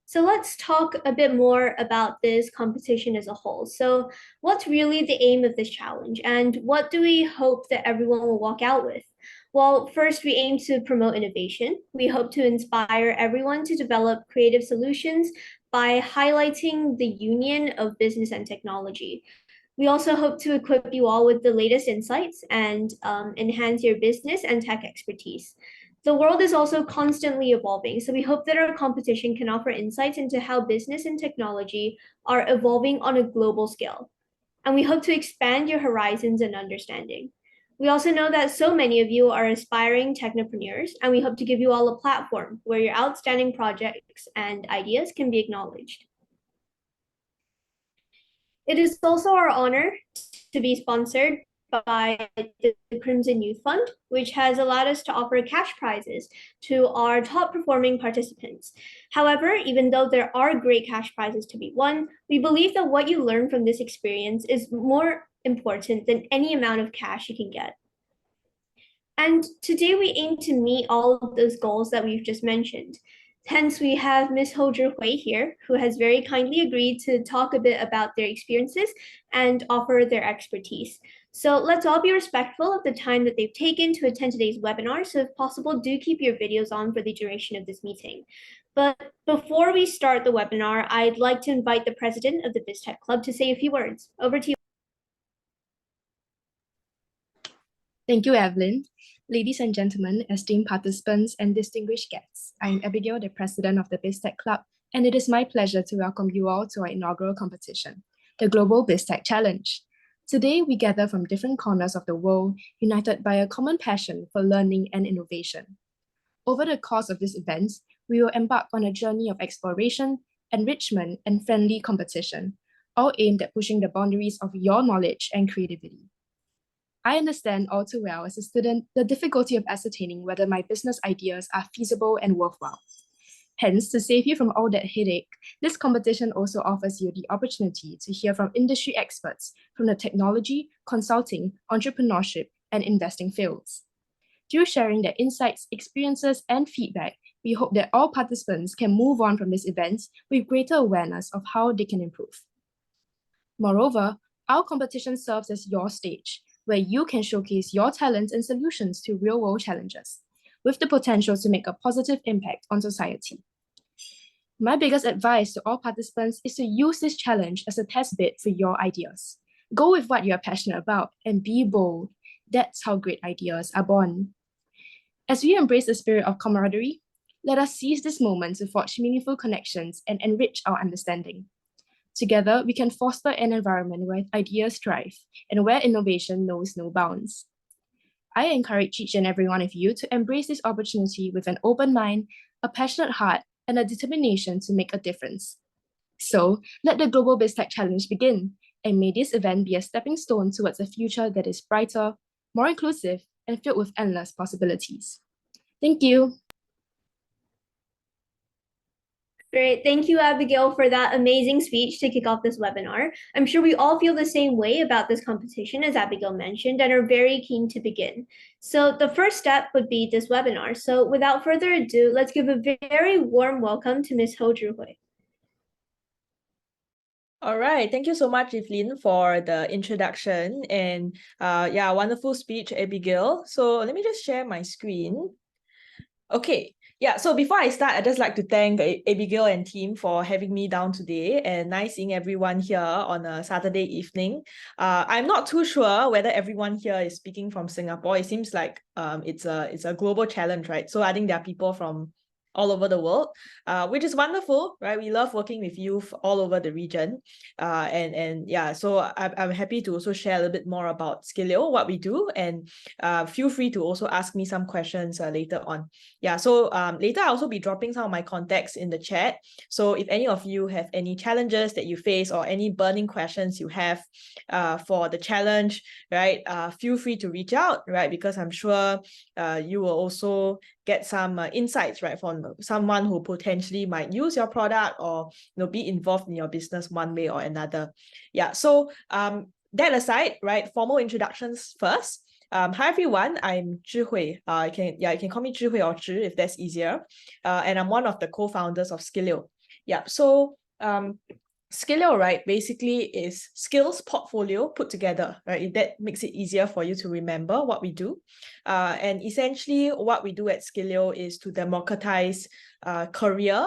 So let's talk a bit more about this competition as a whole. So what's really the aim of this challenge, and what do we hope that everyone will walk out with? Well, first, we aim to promote innovation. We hope to inspire everyone to develop creative solutions by highlighting the union of business and technology. We also hope to equip you all with the latest insights and enhance your business and tech expertise. The world is also constantly evolving, so we hope that our competition can offer insights into how business and technology are evolving on a global scale. And we hope to expand your horizons and understanding. We also know that so many of you are aspiring technopreneurs, and we hope to give you all a platform where your outstanding projects and ideas can be acknowledged. It is also our honor to be sponsored by the Crimson Youth Fund, which has allowed us to offer cash prizes to our top performing participants. However, even though there are great cash prizes to be won, we believe that what you learn from this experience is more important than any amount of cash you can get. And today we aim to meet all of those goals that we've just mentioned. Hence, we have Ms. Zhi Hui here, who has very kindly agreed to talk a bit about their experiences and offer their expertise. So let's all be respectful of the time that they've taken to attend today's webinar. So if possible, do keep your videos on for the duration of this meeting. But before we start the webinar, I'd like to invite the president of the BizTech Club to say a few words. Over to you. Thank you, Evelyn. Ladies and gentlemen, esteemed participants and distinguished guests, I'm Abigail, the president of the BizTech Club, and it is my pleasure to welcome you all to our inaugural competition, the Global BizTech Challenge. Today, we gather from different corners of the world, united by a common passion for learning and innovation. Over the course of this event, we will embark on a journey of exploration, enrichment, and friendly competition, all aimed at pushing the boundaries of your knowledge and creativity. I understand all too well as a student the difficulty of ascertaining whether my business ideas are feasible and worthwhile. Hence, to save you from all that headache, this competition also offers you the opportunity to hear from industry experts from the technology, consulting, entrepreneurship, and investing fields. Through sharing their insights, experiences, and feedback, we hope that all participants can move on from this event with greater awareness of how they can improve. Moreover, our competition serves as your stage, where you can showcase your talents and solutions to real-world challenges, with the potential to make a positive impact on society. My biggest advice to all participants is to use this challenge as a test bed for your ideas. Go with what you are passionate about and be bold. That's how great ideas are born. As we embrace the spirit of camaraderie, let us seize this moment to forge meaningful connections and enrich our understanding. Together, we can foster an environment where ideas thrive and where innovation knows no bounds. I encourage each and every one of you to embrace this opportunity with an open mind, a passionate heart, and a determination to make a difference. So, let the Global BizTech Challenge begin, and may this event be a stepping stone towards a future that is brighter, more inclusive, and filled with endless possibilities. Thank you. Great. Thank you, Abigail, for that amazing speech to kick off this webinar. I'm sure we all feel the same way about this competition, as Abigail mentioned, and are very keen to begin. So the first step would be this webinar. So without further ado, let's give a very warm welcome to Ms. Zhi Hui. All right, thank you so much, Evelyn, for the introduction and yeah, wonderful speech, Abigail. So let me just share my screen. Okay, yeah, so before I start, I'd just like to thank Abigail and team for having me down today, and nice seeing everyone here on a Saturday evening. I'm not too sure whether everyone here is speaking from Singapore. It seems like it's a global challenge, right? So I think there are people from all over the world, which is wonderful, right? We love working with youth all over the region. And yeah, so I'm happy to also share a little bit more about Skilio, what we do, and feel free to also ask me some questions later on. Yeah, so later I'll also be dropping some of my contacts in the chat. So if any of you have any challenges that you face or any burning questions you have for the challenge, right, feel free to reach out, right? Because I'm sure you will also get some insights, right, from someone who potentially might use your product or be involved in your business one way or another. Yeah, so that aside, right, formal introductions first. Hi everyone, I'm Zhi Hui. You can call me Zhi Hui or Zhi if that's easier. And I'm one of the co-founders of Skilio. Yeah, so Skilio, right, basically is skills portfolio put together, right? That makes it easier for you to remember what we do. And essentially what we do at Skilio is to democratize career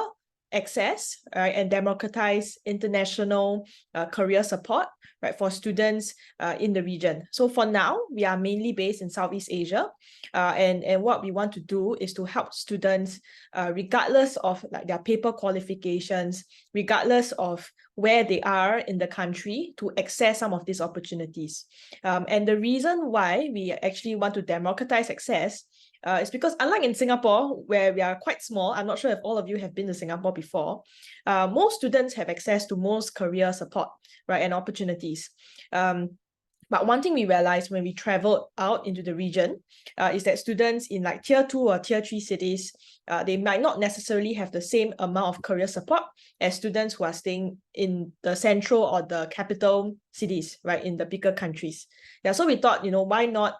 access, right, and democratize international career support, right, for students in the region. So for now, we are mainly based in Southeast Asia, and what we want to do is to help students, regardless of like their paper qualifications, regardless of where they are in the country, to access some of these opportunities. And the reason why we actually want to democratize access is because unlike in Singapore, where we are quite small, I'm not sure if all of you have been to Singapore before, most students have access to most career support, right, and opportunities. But one thing we realized when we traveled out into the region is that students in like tier 2 or tier 3 cities, they might not necessarily have the same amount of career support as students who are staying in the central or the capital cities, right, in the bigger countries. Yeah, so we thought, why not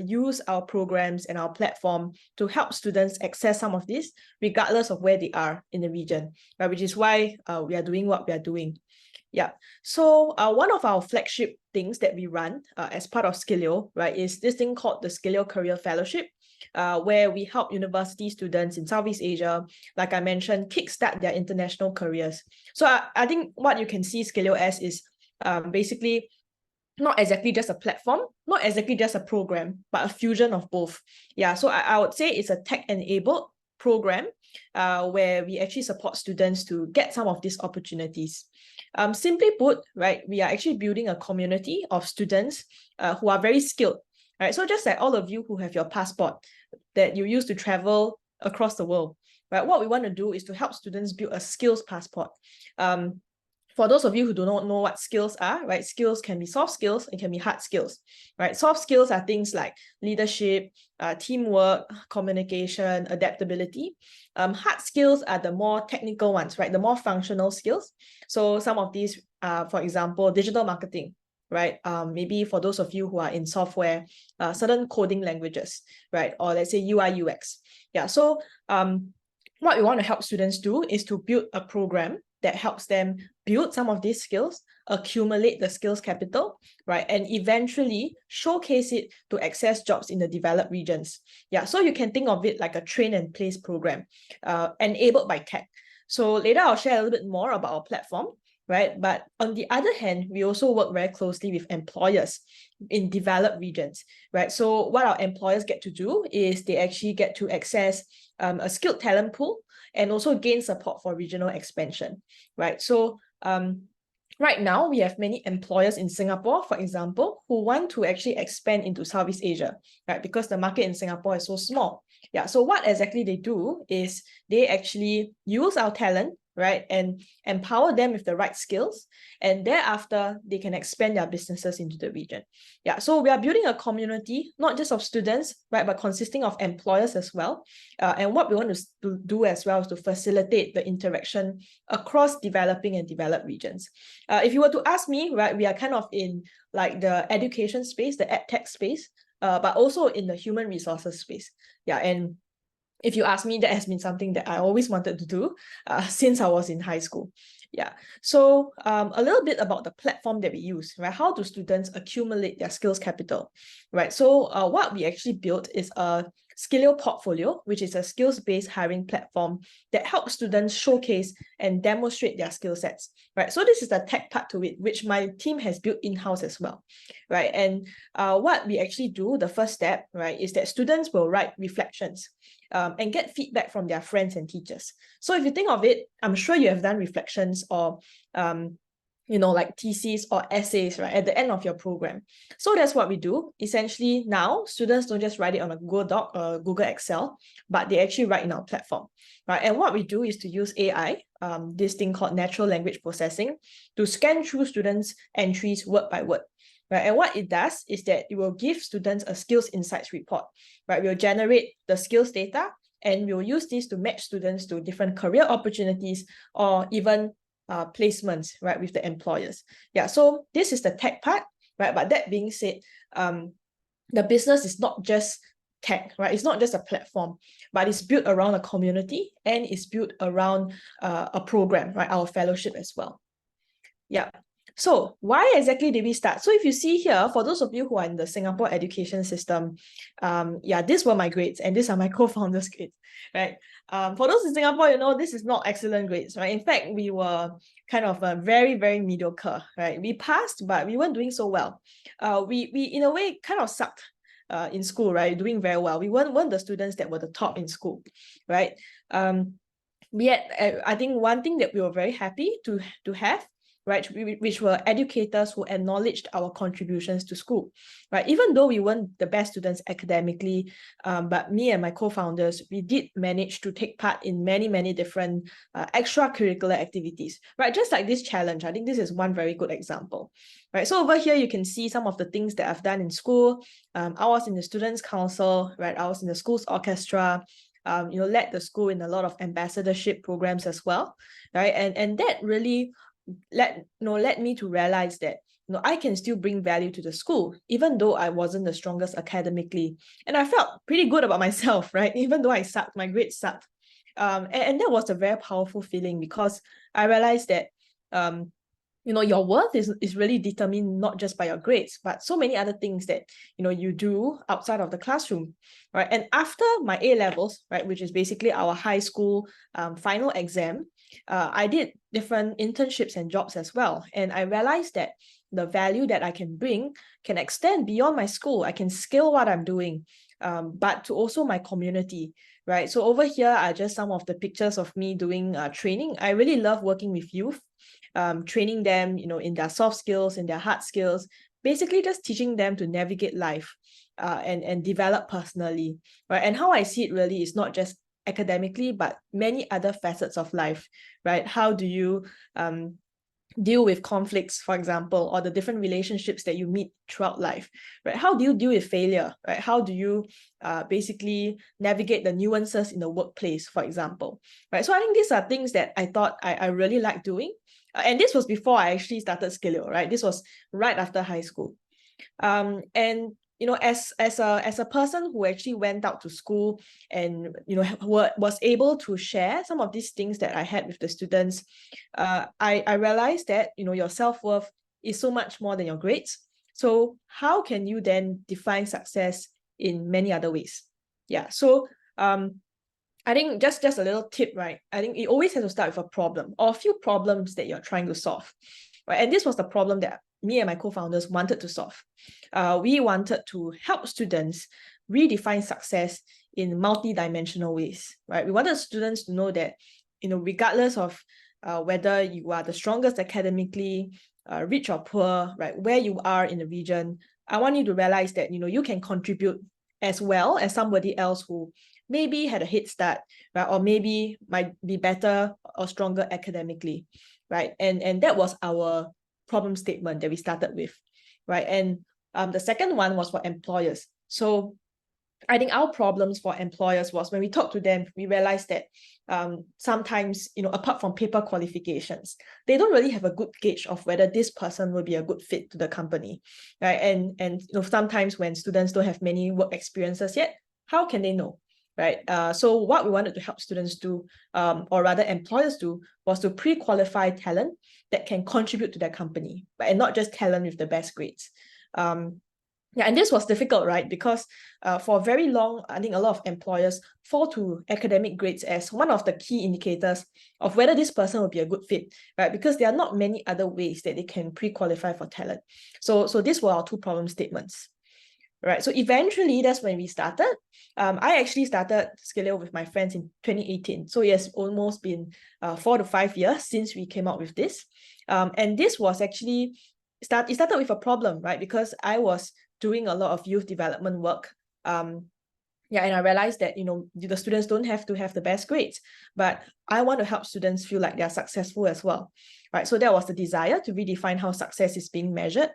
use our programs and our platform to help students access some of this, regardless of where they are in the region, right, which is why we are doing what we are doing. Yeah, so one of our flagship things that we run as part of Skilio, right, is this thing called the Skilio Career Fellowship, where we help university students in Southeast Asia, like I mentioned, kickstart their international careers. So I think what you can see Skilio as is basically not exactly just a platform, not exactly just a program, but a fusion of both. Yeah, so I would say it's a tech-enabled program where we actually support students to get some of these opportunities. Simply put, right, we are actually building a community of students who are very skilled, right? So just like all of you who have your passport that you use to travel across the world, right? What we want to do is to help students build a skills passport. For those of you who do not know what skills are, right, skills can be soft skills and can be hard skills, right? Soft skills are things like leadership, teamwork, communication, adaptability. Hard skills are the more technical ones, right? The more functional skills. So some of these, for example, digital marketing, right? Maybe for those of you who are in software, certain coding languages, right? Or let's say UI, UX. Yeah, so what we want to help students do is to build a program that helps them build some of these skills, accumulate the skills capital, right, and eventually showcase it to access jobs in the developed regions. Yeah, so you can think of it like a train and place program, enabled by tech. So later I'll share a little bit more about our platform, right? But on the other hand, we also work very closely with employers in developed regions, right? So what our employers get to do is they actually get to access a skilled talent pool and also gain support for regional expansion, right? So right now, we have many employers in Singapore, for example, who want to actually expand into Southeast Asia, right? Because the market in Singapore is so small. Yeah, so what exactly they do is they actually use our talent, right, and empower them with the right skills, and thereafter they can expand their businesses into the region. Yeah, so we are building a community not just of students, right, but consisting of employers as well. And what we want to do as well is to facilitate the interaction across developing and developed regions. If you were to ask me, right, we are kind of in like the education space, the edtech space, but also in the human resources space. Yeah, and if you ask me, that has been something that I always wanted to do since I was in high school. Yeah, so a little bit about the platform that we use, right? How do students accumulate their skills capital, right? So what we actually built is a Skilio portfolio, which is a skills-based hiring platform that helps students showcase and demonstrate their skill sets, right? So this is the tech part to it, which my team has built in-house as well, right? And what we actually do, the first step, right, is that students will write reflections and get feedback from their friends and teachers. So if you think of it, I'm sure you have done reflections or like theses or essays, right, at the end of your program. So that's what we do. Essentially now, students don't just write it on a Google Doc or Google Excel, but they actually write in our platform, right? And what we do is to use AI, this thing called natural language processing, to scan through students' entries word by word. Right, and what it does is that it will give students a skills insights report, right? We'll generate the skills data and we'll use this to match students to different career opportunities or even placements, right, with the employers. Yeah, so this is the tech part, right? But that being said, the business is not just tech, right? It's not just a platform, but it's built around a community and it's built around a program, right? Our fellowship as well. Yeah. So why exactly did we start? So if you see here, for those of you who are in the Singapore education system, these were my grades and these are my co-founders' grades, right? For those in Singapore, you know, this is not excellent grades, right? In fact, we were kind of very, very mediocre, right? We passed, but we weren't doing so well. We in a way kind of sucked in school, right? Doing very well. We weren't the students that were the top in school, right? Yet, I think one thing that we were very happy to have, right, which were educators who acknowledged our contributions to school, right? Even though we weren't the best students academically, but me and my co-founders, we did manage to take part in many, many different extracurricular activities, right? Just like this challenge, I think this is one very good example, right? So over here, you can see some of the things that I've done in school. I was in the Students' Council, right? I was in the school's orchestra, led the school in a lot of ambassadorship programs as well, right? And that really led me to realize that I can still bring value to the school, even though I wasn't the strongest academically. And I felt pretty good about myself, right? Even though I sucked, my grades sucked. And that was a very powerful feeling because I realized that your worth is really determined not just by your grades, but so many other things that you do outside of the classroom, right? And after my A levels, right, which is basically our high school final exam, I did different internships and jobs as well, and I realized that the value that I can bring can extend beyond my school. I can scale what I'm doing, but to also my community, right? So over here are just some of the pictures of me doing training. I really love working with youth. Training them, in their soft skills, in their hard skills, basically just teaching them to navigate life and develop personally, right? And how I see it really is not just academically, but many other facets of life, right? How do you deal with conflicts, for example, or the different relationships that you meet throughout life, right? How do you deal with failure, right? How do you basically navigate the nuances in the workplace, for example, right? So I think these are things that I thought I really like doing. And this was before I actually started Skilio, right? This was right after high school. And as a person who actually went out to school and was able to share some of these things that I had with the students, I realized that your self-worth is so much more than your grades. So how can you then define success in many other ways? Yeah. So I think just a little tip, right? I think it always has to start with a problem or a few problems that you're trying to solve, right? And this was the problem that me and my co-founders wanted to solve. We wanted to help students redefine success in multi-dimensional ways, right? We wanted students to know that, regardless of whether you are the strongest academically, rich or poor, right, where you are in the region, I want you to realize that, you can contribute as well as somebody else who maybe had a head start, right? Or maybe might be better or stronger academically, right? And that was our problem statement that we started with, right? And the second one was for employers. So I think our problems for employers was when we talked to them, we realized that sometimes, apart from paper qualifications, they don't really have a good gauge of whether this person will be a good fit to the company, right? And sometimes when students don't have many work experiences yet, how can they know? Right. So what we wanted to help students do, or rather employers do, was to pre-qualify talent that can contribute to their company, but and not just talent with the best grades. Yeah, and this was difficult, right? Because for very long, I think a lot of employers fall to academic grades as one of the key indicators of whether this person will be a good fit, right? Because there are not many other ways that they can pre-qualify for talent. So these were our two problem statements. Right. So eventually, that's when we started. I actually started Skilio with my friends in 2018. So it has almost been 4 to 5 years since we came out with this. And this was actually, it started with a problem, right? Because I was doing a lot of youth development work. And I realized that, the students don't have to have the best grades, but I want to help students feel like they're successful as well, right? So that was the desire to redefine how success is being measured.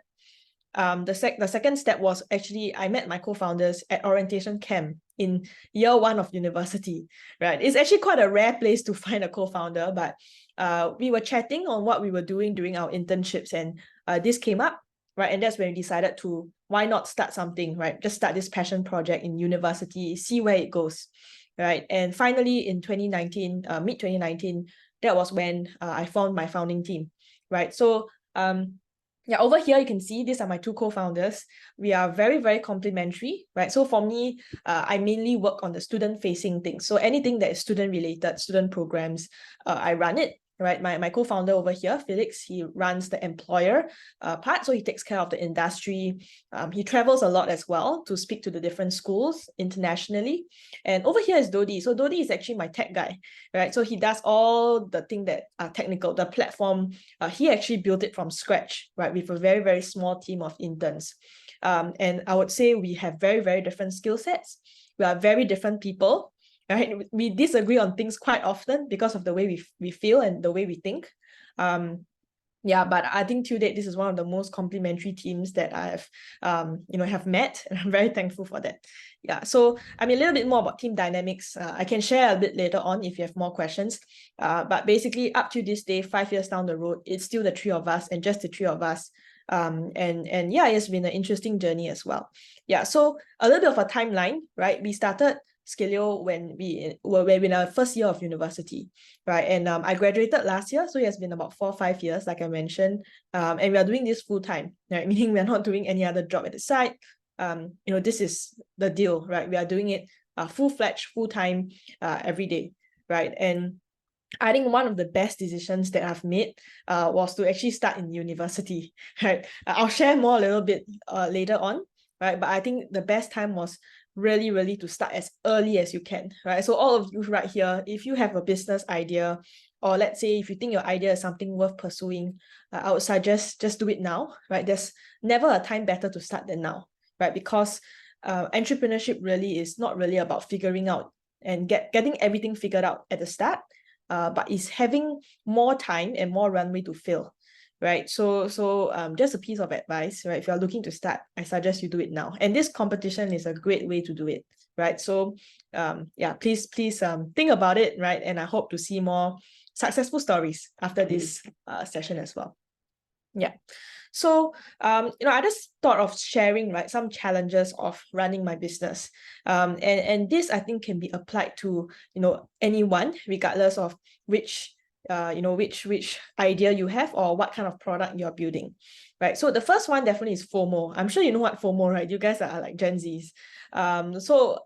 The second step was actually I met my co-founders at orientation camp in year 1 of university, right? It's actually quite a rare place to find a co-founder, but we were chatting on what we were doing during our internships, and this came up, right? And that's when we decided to, why not start something, right? Just start this passion project in university, see where it goes, right? And finally in 2019, mid-2019, that was when I found my founding team, right? So yeah, over here you can see these are my two co-founders. We are very, very complementary, right? So for me, I mainly work on the student-facing things. So anything that is student-related, student programs, I run it, right? My co-founder over here, Felix, he runs the employer part. So he takes care of the industry. He travels a lot as well to speak to the different schools internationally. And over here is Dodi. So Dodi is actually my tech guy, right? So he does all the things that are technical, the platform. He actually built it from scratch, right? With a very, very small team of interns. And I would say we have very, very different skill sets. We are very different people, right? We disagree on things quite often because of the way we feel and the way we think. Yeah, but I think to date, this is one of the most complementary teams that I have, have met, and I'm very thankful for that. Yeah, so I mean, a little bit more about team dynamics. I can share a bit later on if you have more questions. But basically, up to this day, 5 years down the road, it's still the three of us and just the three of us. And yeah, it's been an interesting journey as well. Yeah, so a little bit of a timeline, right? We started Skilio when we were in our first year of university, right? And I graduated last year, so it has been about 4 or 5 years, like I mentioned. And we are doing this full time, right? Meaning we're not doing any other job at the side. This is the deal, right? We are doing it full-fledged, full-time, every day, right? And I think one of the best decisions that I've made was to actually start in university, right? I'll share more a little bit later on, right? But I think the best time was really, really to start as early as you can, right? So all of you right here, if you have a business idea, or let's say if you think your idea is something worth pursuing, I would suggest just do it now, right? There's never a time better to start than now, right? Because entrepreneurship really is not really about figuring out and getting everything figured out at the start, but is having more time and more runway to fail, right? So just a piece of advice, right? If you're looking to start, I suggest you do it now. And this competition is a great way to do it, right? So yeah, please think about it, right? And I hope to see more successful stories after this session as well. Yeah. So, I just thought of sharing, right, some challenges of running my business. And this, I think, can be applied to, anyone, regardless of which idea you have or what kind of product you're building, right? So the first one definitely is FOMO. I'm sure you know what FOMO, right? You guys are like Gen Zs. So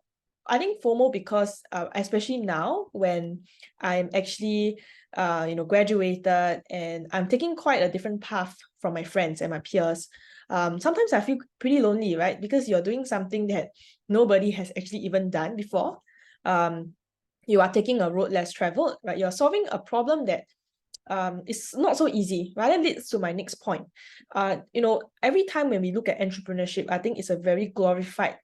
I think FOMO because especially now when I'm actually graduated and I'm taking quite a different path from my friends and my peers. Sometimes I feel pretty lonely, right? Because you're doing something that nobody has actually even done before. You are taking a road less traveled, right? You're solving a problem that is not so easy, right? That leads to my next point. Every time when we look at entrepreneurship, I think it's a very glorified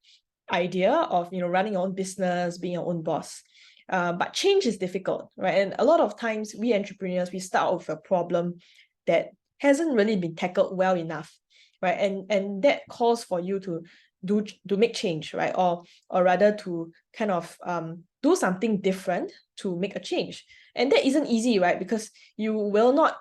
idea of running your own business, being your own boss. But change is difficult, right? And a lot of times we entrepreneurs, we start with a problem that hasn't really been tackled well enough, right? And that calls for you to make change, right? Or rather to kind of do something different to make a change. And that isn't easy, right? Because you will not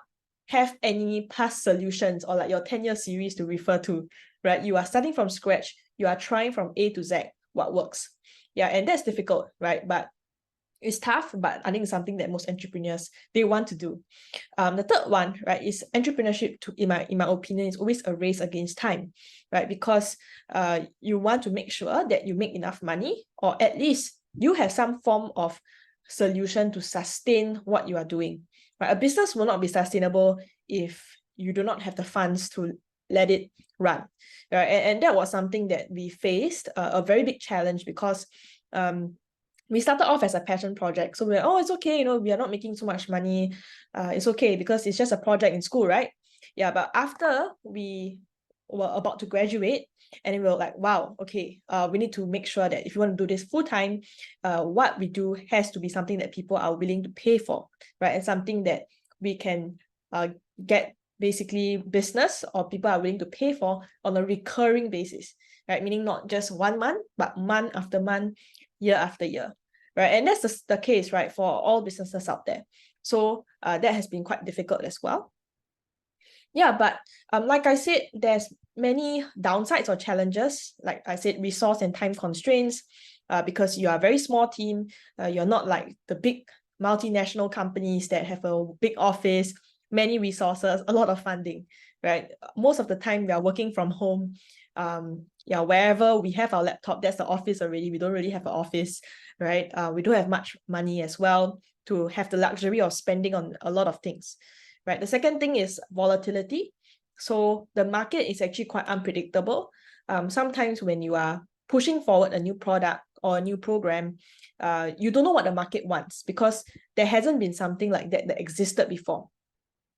have any past solutions or like your 10-year series to refer to, right? You are starting from scratch. You are trying from A to Z what works. Yeah, and that's difficult, right? But it's tough, but I think it's something that most entrepreneurs, they want to do. The third one, right, is entrepreneurship, in my opinion, is always a race against time, right? Because you want to make sure that you make enough money, or at least you have some form of solution to sustain what you are doing, right? A business will not be sustainable if you do not have the funds to let it run, right? And that was something that we faced, a very big challenge, because we started off as a passion project. So we're, it's okay, we are not making so much money. It's okay because it's just a project in school, right? Yeah, but after we were about to graduate, and we were like, wow, okay, we need to make sure that if you want to do this full-time, what we do has to be something that people are willing to pay for, right? And something that we can get basically business or people are willing to pay for on a recurring basis, right? Meaning not just 1 month, but month after month, year after year, right? And that's the case, right, for all businesses out there. So that has been quite difficult as well. Yeah, but like I said, there's many downsides or challenges. Like I said, resource and time constraints, because you are a very small team. You're not like the big multinational companies that have a big office, many resources, a lot of funding, right? Most of the time we are working from home. Yeah, wherever we have our laptop, that's the office already. We don't really have an office, right? We don't have much money as well to have the luxury of spending on a lot of things, right? The second thing is volatility. So the market is actually quite unpredictable. Sometimes when you are pushing forward a new product or a new program, you don't know what the market wants because there hasn't been something like that that existed before.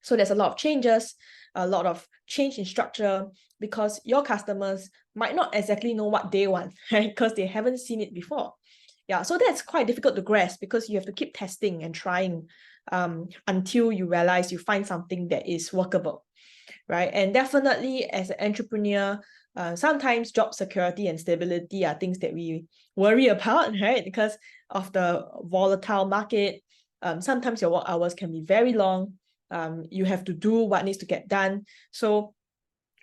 So there's a lot of changes, a lot of change in structure because your customers might not exactly know what they want, right? Because they haven't seen it before. Yeah, so that's quite difficult to grasp because you have to keep testing and trying until you realize you find something that is workable, right? And definitely as an entrepreneur, sometimes job security and stability are things that we worry about, right? Because of the volatile market, sometimes your work hours can be very long. You have to do what needs to get done. So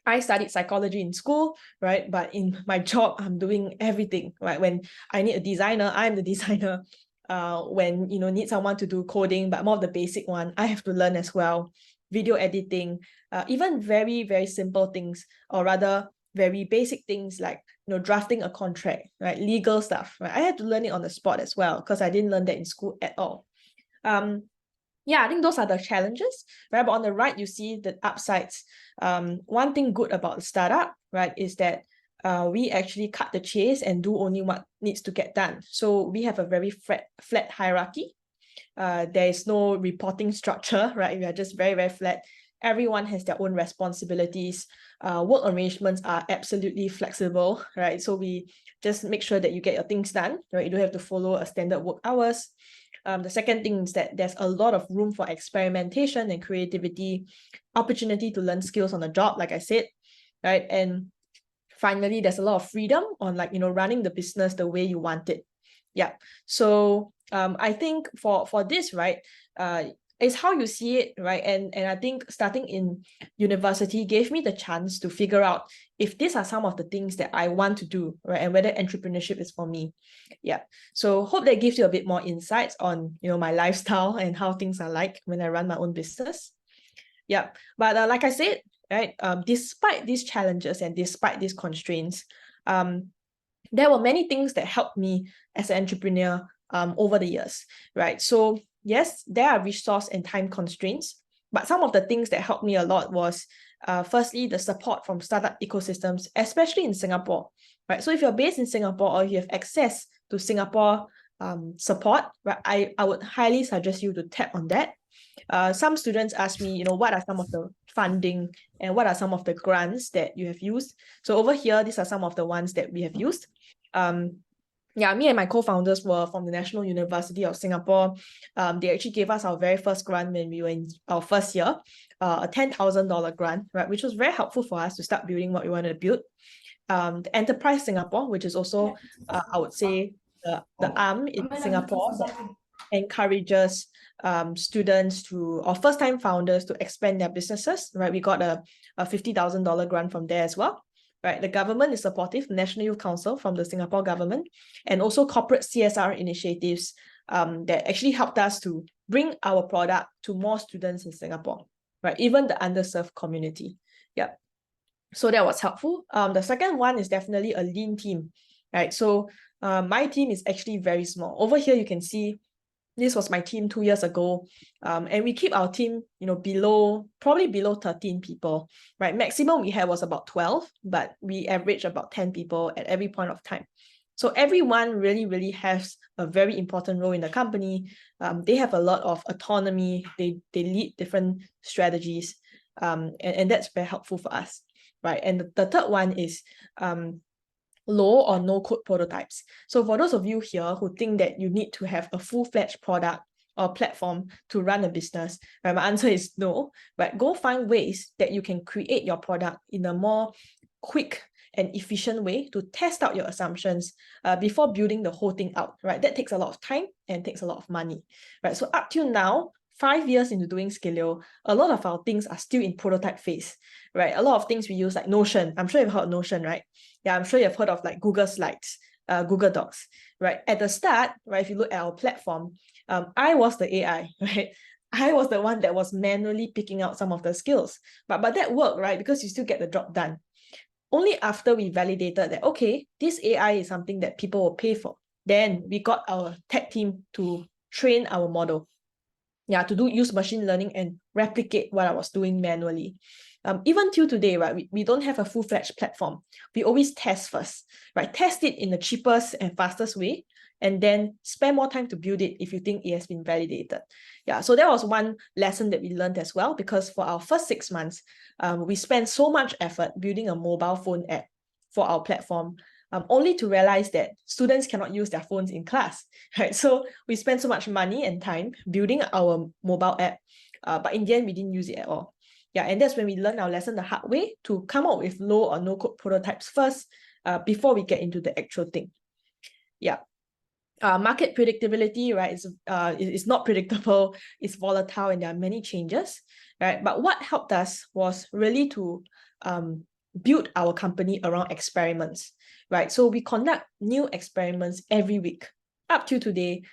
I studied psychology in school, right? But in my job, I'm doing everything, right? When I need a designer, I'm the designer. When need someone to do coding, but more of the basic one, I have to learn as well. Video editing, even very, very simple things, or rather very basic things like drafting a contract, right? Legal stuff, right? I had to learn it on the spot as well, because I didn't learn that in school at all. Yeah, I think those are the challenges, right? But on the right, you see the upsides. One thing good about the startup, right, is that we actually cut the chase and do only what needs to get done. So we have a very flat hierarchy. There is no reporting structure, right? We are just very, very flat. Everyone has their own responsibilities. Work arrangements are absolutely flexible, right? So we just make sure that you get your things done, right? You don't have to follow a standard work hours. The second thing is that there's a lot of room for experimentation and creativity, opportunity to learn skills on the job, like I said, right? And finally, there's a lot of freedom on running the business the way you want it. Yeah. So I think for this, right, it's how you see it, right? And I think starting in university gave me the chance to figure out if these are some of the things that I want to do, right? And whether entrepreneurship is for me. Yeah. So hope that gives you a bit more insights on my lifestyle and how things are like when I run my own business. Yeah. But like I said, right, despite these challenges and despite these constraints, there were many things that helped me as an entrepreneur over the years, right? So yes, there are resource and time constraints, but some of the things that helped me a lot was firstly, the support from startup ecosystems, especially in Singapore, right? So if you're based in Singapore or you have access to Singapore support, right, I would highly suggest you to tap on that. Some students ask me, what are some of the funding and what are some of the grants that you have used? So over here, these are some of the ones that we have used. Yeah, me and my co-founders were from the National University of Singapore. They actually gave us our very first grant when we were in our first year, a $10,000 grant, right, which was very helpful for us to start building what we wanted to build. The Enterprise Singapore, which is also, I would say, the arm in Singapore that encourages students or first-time founders to expand their businesses, right? We got a $50,000 grant from there as well. Right, the government is supportive, National Youth Council from the Singapore government, and also corporate CSR initiatives that actually helped us to bring our product to more students in Singapore, right? Even the underserved community. Yeah. So that was helpful. The second one is definitely a lean team, right? So my team is actually very small. Over here, you can see this was my team 2 years ago. And we keep our team, probably below 13 people, right? Maximum we had was about 12, but we average about 10 people at every point of time. So everyone really, really has a very important role in the company. They have a lot of autonomy. They lead different strategies. And that's very helpful for us, right? And the third one is low or no code prototypes. So for those of you here who think that you need to have a full-fledged product or platform to run a business, right, my answer is no, but go find ways that you can create your product in a more quick and efficient way to test out your assumptions before building the whole thing out, right? That takes a lot of time and takes a lot of money, right? So up till now, 5 years into doing Skilio, a lot of our things are still in prototype phase, right? A lot of things we use like Notion. I'm sure you've heard of Notion, right? Yeah, I'm sure you've heard of like Google Slides, Google Docs, right? At the start, right, if you look at our platform, I was the AI, right? I was the one that was manually picking out some of the skills. But that worked, right? Because you still get the job done. Only after we validated that, okay, this AI is something that people will pay for, then we got our tech team to train our model. Yeah, to use machine learning and replicate what I was doing manually. Even till today, right, we don't have a full-fledged platform. We always test first, right? Test it in the cheapest and fastest way, and then spend more time to build it if you think it has been validated. Yeah, so that was one lesson that we learned as well, because for our first 6 months, we spent so much effort building a mobile phone app for our platform, only to realize that students cannot use their phones in class, right? So we spent so much money and time building our mobile app, but in the end, we didn't use it at all. Yeah, and that's when we learned our lesson the hard way, to come up with low or no code prototypes first, before we get into the actual thing. Yeah. Market predictability, right, is not predictable, it's volatile, and there are many changes, right? But what helped us was really to build our company around experiments, right? So we conduct new experiments every week. Up to today,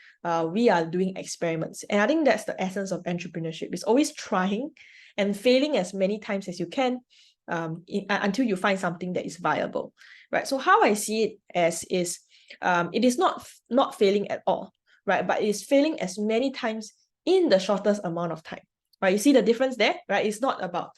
we are doing experiments. And I think that's the essence of entrepreneurship. It's always trying and failing as many times as you can, until you find something that is viable, right? So how I see it as is, it is not failing at all, right? But it is failing as many times in the shortest amount of time, right? You see the difference there, right? It's not about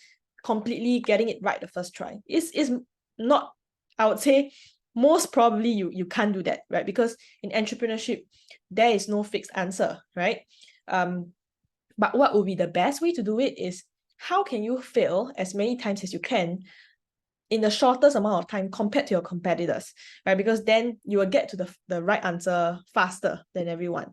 completely getting it right the first try. It's not, I would say, most probably you can't do that, right? Because in entrepreneurship, there is no fixed answer, right? But what would be the best way to do it is, how can you fail as many times as you can in the shortest amount of time compared to your competitors, right? Because then you will get to the right answer faster than everyone.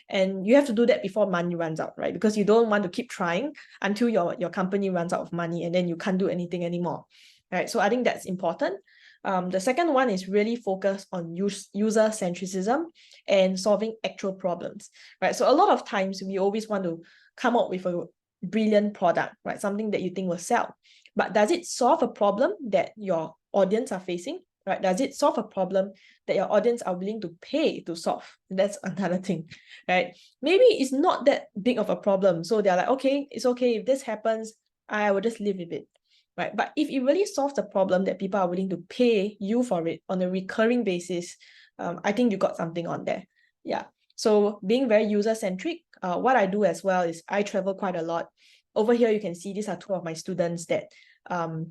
And you have to do that before money runs out, right? Because you don't want to keep trying until your company runs out of money and then you can't do anything anymore, right? So I think that's important. The second one is really focus on user centricism and solving actual problems, right? So a lot of times we always want to come up with a brilliant product, right? Something that you think will sell. But does it solve a problem that your audience are facing, right? Does it solve a problem that your audience are willing to pay to solve? That's another thing, right? Maybe it's not that big of a problem. So they're like, okay, it's okay. If this happens, I will just live with it, right? But if it really solves the problem that people are willing to pay you for it on a recurring basis, I think you got something on there. Yeah. So being very user-centric, what I do as well is I travel quite a lot. Over here, you can see these are two of my students that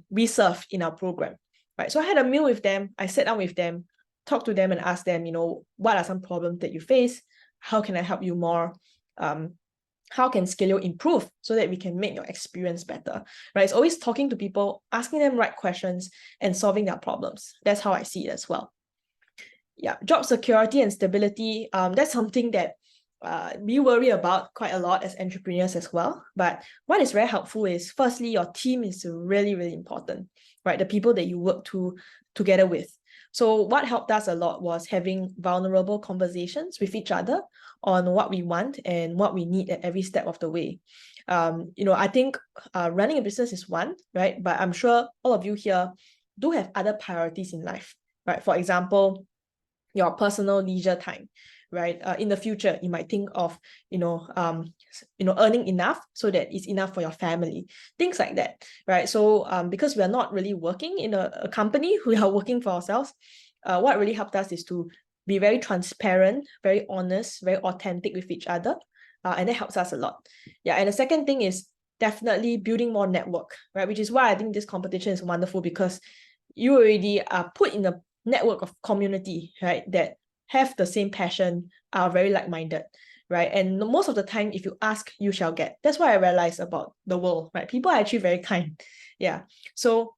we serve in our program, right? So I had a meal with them. I sat down with them, talked to them and asked them, what are some problems that you face? How can I help you more? How can Skilio improve so that we can make your experience better, right? It's always talking to people, asking them right questions and solving their problems. That's how I see it as well. Yeah, job security and stability, that's something that we worry about quite a lot as entrepreneurs as well. But what is very helpful is, firstly, your team is really, really important, right? The people that you work together with. So what helped us a lot was having vulnerable conversations with each other on what we want and what we need at every step of the way. I think running a business is one, right? But I'm sure all of you here do have other priorities in life, right? For example, your personal leisure time, right? In the future, you might think of, earning enough so that it's enough for your family, things like that, right? So because we are not really working in a company, we are working for ourselves. What really helped us is to be very transparent, very honest, very authentic with each other. And that helps us a lot. Yeah, and the second thing is definitely building more network, right? Which is why I think this competition is wonderful, because you already are put in a network of community, right, that have the same passion, are very like-minded, right? And most of the time, if you ask, you shall get. That's what I realized about the world, right? People are actually very kind. Yeah. So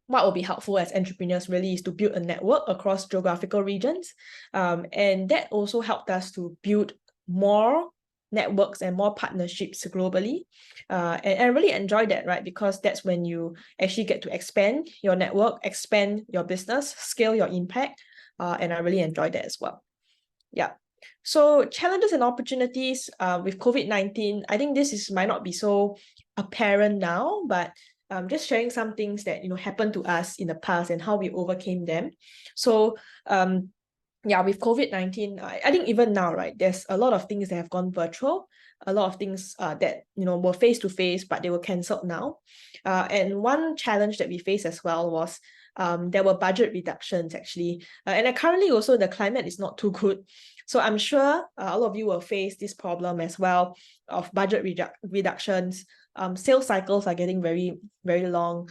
what will be helpful as entrepreneurs really is to build a network across geographical regions. And that also helped us to build more networks and more partnerships globally. And I really enjoy that, right? Because that's when you actually get to expand your network, expand your business, scale your impact. And I really enjoy that as well. Yeah. So challenges and opportunities with COVID-19, I think might not be so apparent now, but just sharing some things that happened to us in the past and how we overcame them. So yeah, with COVID-19, I think even now, right, there's a lot of things that have gone virtual, a lot of things that were face-to-face, but they were cancelled now. And one challenge that we faced as well was there were budget reductions actually. And currently also the climate is not too good. So I'm sure all of you will face this problem as well of budget reductions. Sales cycles are getting very, very long.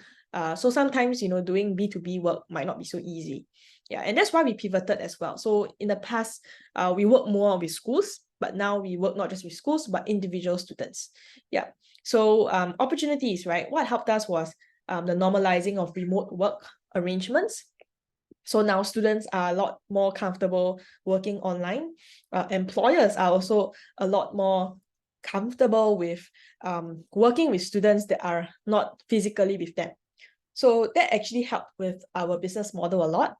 So sometimes, doing B2B work might not be so easy. Yeah, and that's why we pivoted as well. So in the past, we work more with schools, but now we work not just with schools, but individual students. Yeah, so opportunities, right? What helped us was the normalizing of remote work arrangements. So now students are a lot more comfortable working online. Employers are also a lot more comfortable with working with students that are not physically with them. So that actually helped with our business model a lot.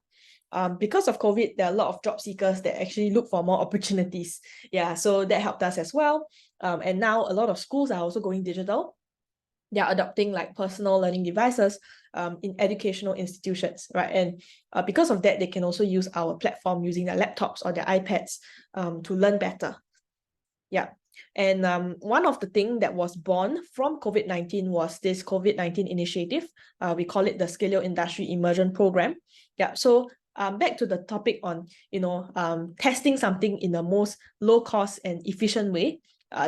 Because of COVID, there are a lot of job seekers that actually look for more opportunities. Yeah, so that helped us as well. And now a lot of schools are also going digital. They're adopting like personal learning devices in educational institutions, right? And because of that, they can also use our platform using their laptops or their iPads to learn better. Yeah. And one of the things that was born from COVID-19 was this COVID-19 initiative. We call it the Skilio Industry Immersion Program. Yeah. So back to the topic on, testing something in the most low cost and efficient way.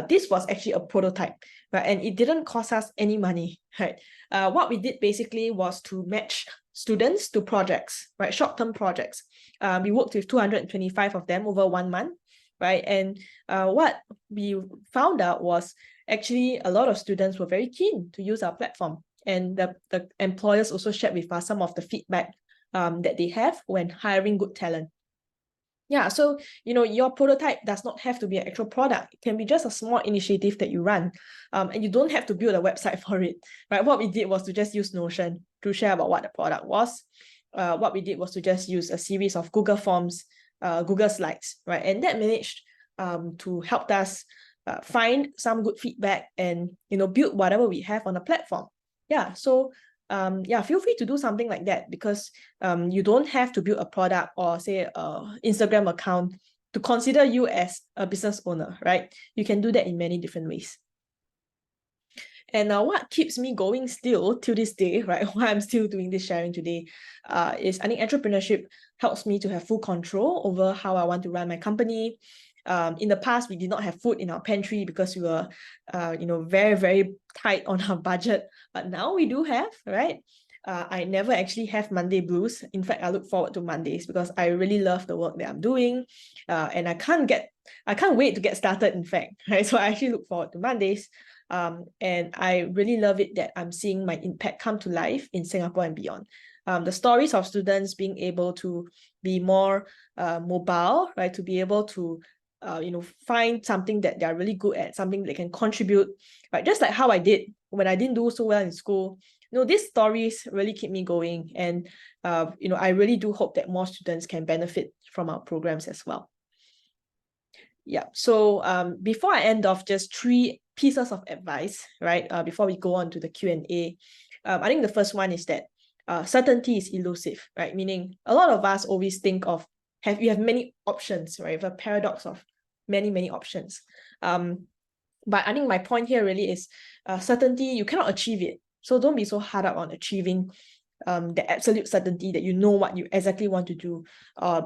This was actually a prototype, right? And it didn't cost us any money, right? What we did basically was to match students to projects, right? Short-term projects. We worked with 225 of them over 1 month, right? And what we found out was actually a lot of students were very keen to use our platform. And the employers also shared with us some of the feedback that they have when hiring good talent. Yeah, so your prototype does not have to be an actual product. It can be just a small initiative that you run, and you don't have to build a website for it, right? What we did was to just use Notion to share about what the product was. What we did was to just use a series of Google Forms, Google Slides, right? And that managed to help us find some good feedback and build whatever we have on the platform. Yeah, so feel free to do something like that because you don't have to build a product or say an Instagram account to consider you as a business owner, right? You can do that in many different ways. And what keeps me going still till this day, right? Why I'm still doing this sharing today, is I think entrepreneurship helps me to have full control over how I want to run my company. In the past, we did not have food in our pantry because we were, very, very tight on our budget. But now we do have, right? I never actually have Monday blues. In fact, I look forward to Mondays because I really love the work that I'm doing, and I can't wait to get started. In fact, right? So I actually look forward to Mondays. And I really love it that I'm seeing my impact come to life in Singapore and beyond. The stories of students being able to be more mobile, right? To be able to find something that they're really good at, something they can contribute, right? Just like how I did when I didn't do so well in school. These stories really keep me going. And, I really do hope that more students can benefit from our programs as well. Yeah, so before I end off, just 3 pieces of advice, right? Before we go on to the Q&A. I think the first one is that certainty is elusive, right? Meaning a lot of us always think of, you have many options, right? The paradox of many, many options. But I think my point here really is certainty, you cannot achieve it. So don't be so hard up on achieving the absolute certainty that you know what you exactly want to do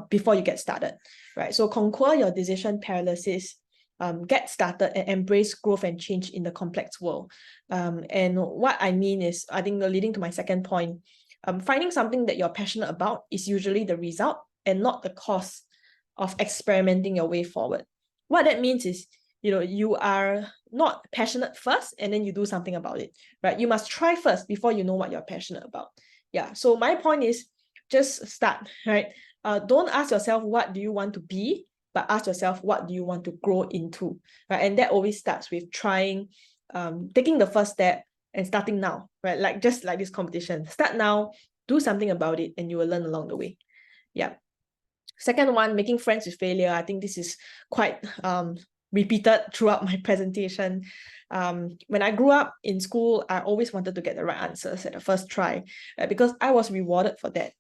before you get started, right? So conquer your decision paralysis, get started and embrace growth and change in the complex world. And what I mean is, I think leading to my second point, finding something that you're passionate about is usually the result and not the cost of experimenting your way forward. What that means is, you are not passionate first and then you do something about it, right? You must try first before you know what you're passionate about. Yeah, so my point is just start, right? Don't ask yourself what do you want to be, but ask yourself what do you want to grow into, right? And that always starts with trying, taking the first step and starting now, right? Just like this competition, start now, do something about it, and you will learn along the way. Yeah. Second one, making friends with failure. I think this is quite repeated throughout my presentation. When I grew up in school, I always wanted to get the right answers at the first try, because I was rewarded for that.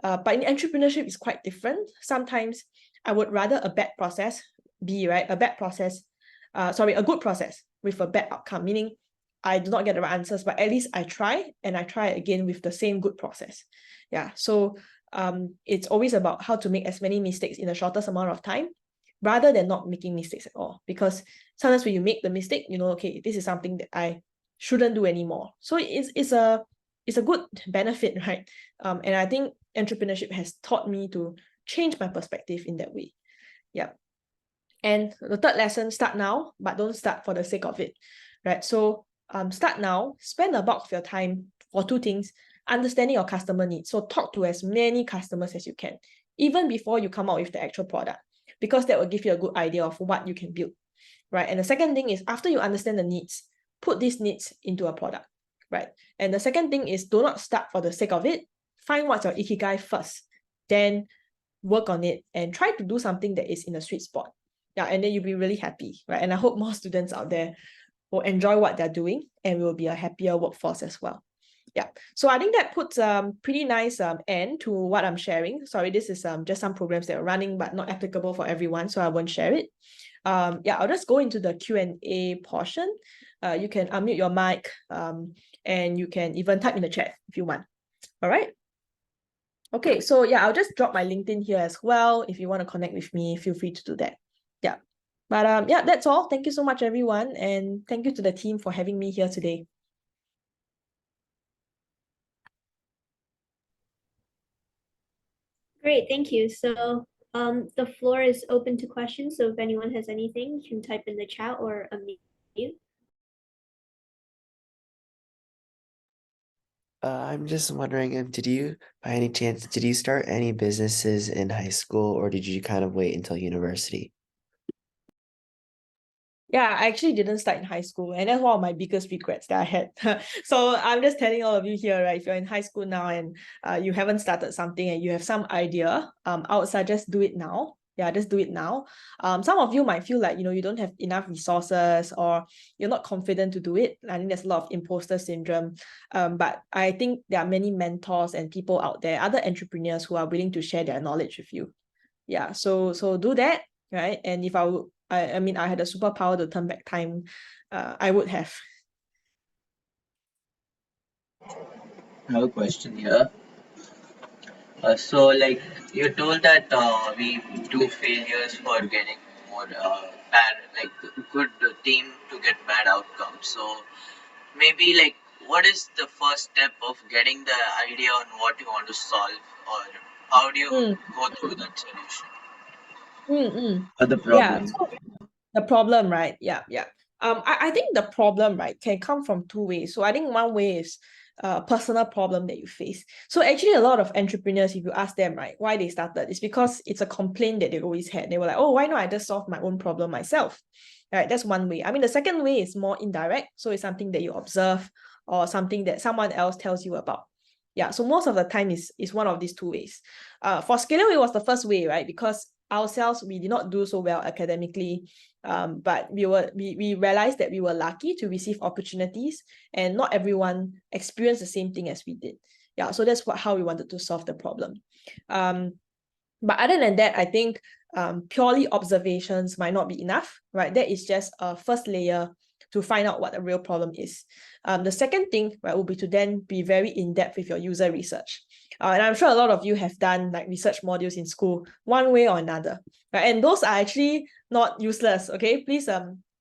But in entrepreneurship, it's quite different. Sometimes I would rather a bad process be, right, a good process with a bad outcome, meaning I do not get the right answers, but at least I try, and I try again with the same good process. Yeah, so it's always about how to make as many mistakes in the shortest amount of time, rather than not making mistakes at all. Because sometimes when you make the mistake, you know, okay, this is something that I shouldn't do anymore. So it's a good benefit, right? And I think entrepreneurship has taught me to change my perspective in that way. Yeah. And the third lesson, start now, but don't start for the sake of it, right? So start now, spend a bulk of your time for two things: understanding your customer needs. So talk to as many customers as you can, even before you come out with the actual product, because that will give you a good idea of what you can build, right? And the second thing is, after you understand the needs, put these needs into a product, right? And the second thing is, do not start for the sake of it. Find what's your ikigai first, then work on it and try to do something that is in a sweet spot. Yeah, and then you'll be really happy, right? And I hope more students out there will enjoy what they're doing and will be a happier workforce as well. Yeah, so I think that puts pretty nice end to what I'm sharing. Sorry, this is just some programs that are running but not applicable for everyone, so I won't share it. Yeah, I'll just go into the Q&A portion. You can unmute your mic, and you can even type in the chat if you want. All right. Okay, so yeah, I'll just drop my LinkedIn here as well. If you want to connect with me, feel free to do that. Yeah, but yeah, that's all. Thank you so much, everyone, and thank you to the team for having me here today. Great, thank you. So the floor is open to questions. So if anyone has anything, you can type in the chat or unmute. I'm just wondering, did you, by any chance, did you start any businesses in high school, or did you kind of wait until university? Yeah, I actually didn't start in high school, and that's one of my biggest regrets that I had. So I'm just telling all of you here, right? If you're in high school now and you haven't started something and you have some idea, I would suggest do it now. Yeah, just do it now. Some of you might feel like, you don't have enough resources, or you're not confident to do it. I think there's a lot of imposter syndrome. But I think there are many mentors and people out there, other entrepreneurs, who are willing to share their knowledge with you. Yeah, so do that, right? And if I mean, I had a superpower to turn back time, I would have. I have a question here. So, like you told that we do failures for getting more like good team to get bad outcomes. So maybe like, what is the first step of getting the idea on what you want to solve, or how do you go through that solution or the Yeah, problem? so the problem, right? Yeah. I think the problem, right, can come from two ways. So I think one way is a personal problem that you face. So actually, a lot of entrepreneurs, if you ask them, right, why they started, it's because it's a complaint that they always had. They were like, oh, why not I just solve my own problem myself? Right, that's one way. I mean, the second way is more indirect. So it's something that you observe, or something that someone else tells you about. Yeah, so most of the time is one of these two ways. For Skilio, it was the first way, right? Because ourselves, we did not do so well academically, but we realized that we were lucky to receive opportunities, and not everyone experienced the same thing as we did. Yeah, so that's how we wanted to solve the problem. But other than that, I think purely observations might not be enough, right? That is just a first layer to find out what the real problem is. The second thing, right, will be to then be very in-depth with your user research. And I'm sure a lot of you have done like research modules in school, one way or another, right? And those are actually not useless, okay? Please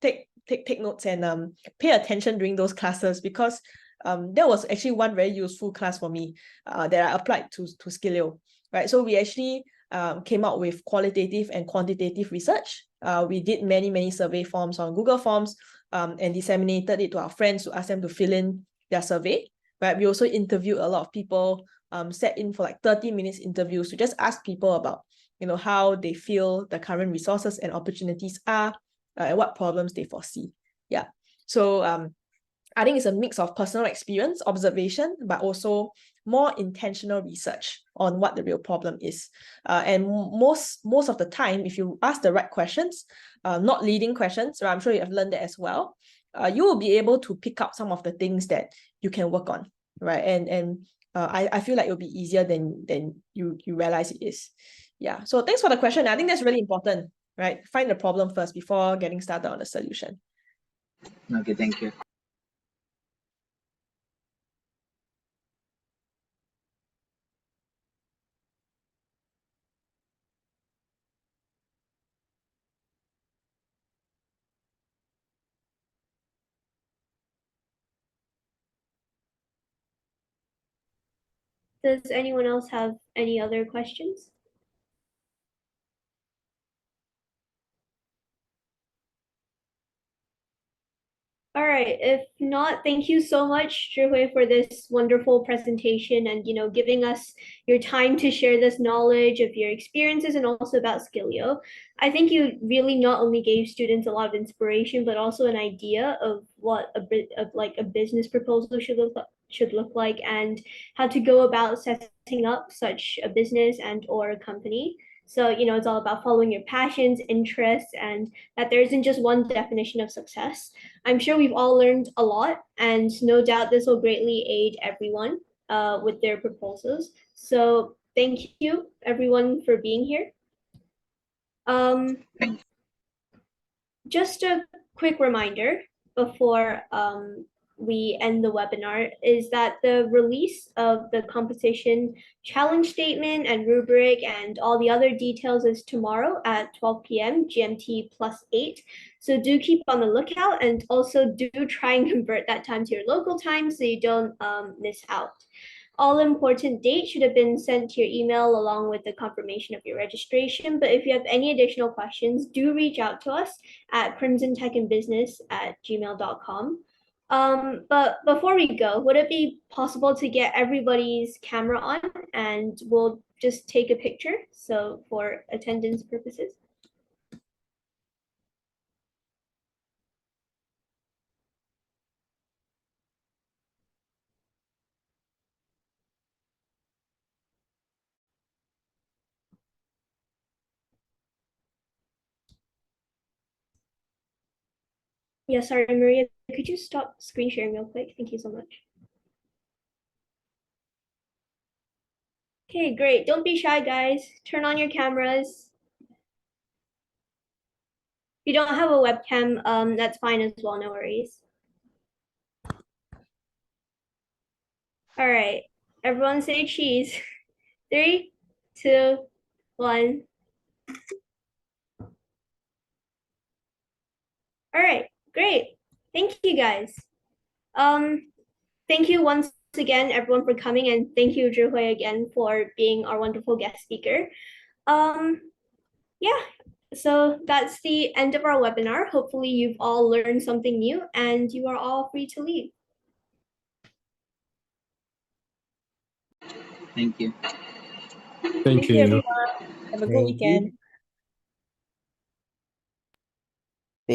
take notes and pay attention during those classes, because that was actually one very useful class for me that I applied to Skilio, right? So we actually came out with qualitative and quantitative research. We did many survey forms on Google Forms, and disseminated it to our friends to ask them to fill in their survey, right? We also interviewed a lot of people, set in for like 30 minutes interviews to just ask people about, how they feel the current resources and opportunities are, and what problems they foresee. Yeah. So I think it's a mix of personal experience, observation, but also more intentional research on what the real problem is. And most of the time, if you ask the right questions, not leading questions, right, I'm sure you have learned that as well, you will be able to pick up some of the things that you can work on, right? And I feel like it'll be easier than you realize it is. Yeah. So thanks for the question. I think that's really important, right? Find the problem first before getting started on the solution. Okay, thank you. Does anyone else have any other questions? All right, if not, thank you so much, Zhi Hui, for this wonderful presentation and giving us your time to share this knowledge of your experiences and also about Skilio. I think you really not only gave students a lot of inspiration, but also an idea of what a business proposal should look like and how to go about setting up such a business and or a company. So, it's all about following your passions, interests, and that there isn't just one definition of success. I'm sure we've all learned a lot, and no doubt this will greatly aid everyone with their proposals. So thank you, everyone, for being here. Thank you. Just a quick reminder before we end the webinar is that the release of the competition challenge statement and rubric and all the other details is tomorrow at 12 p.m. GMT +8. So do keep on the lookout and also do try and convert that time to your local time so you don't miss out. All important dates should have been sent to your email along with the confirmation of your registration. But if you have any additional questions, do reach out to us at crimsontechandbusiness@gmail.com. But before we go, would it be possible to get everybody's camera on and we'll just take a picture so for attendance purposes? Yeah, sorry, Maria, could you stop screen sharing real quick? Thank you so much. Okay, great. Don't be shy, guys. Turn on your cameras. If you don't have a webcam, that's fine as well, no worries. All right, everyone say cheese. 3, 2, 1. All right, great. Thank you, guys. Thank you once again, everyone, for coming, and thank you, Zhi Hui, again for being our wonderful guest speaker. Yeah, so that's the end of our webinar. Hopefully, you've all learned something new, and you are all free to leave. Thank you. Thank you, everyone. Have a good weekend.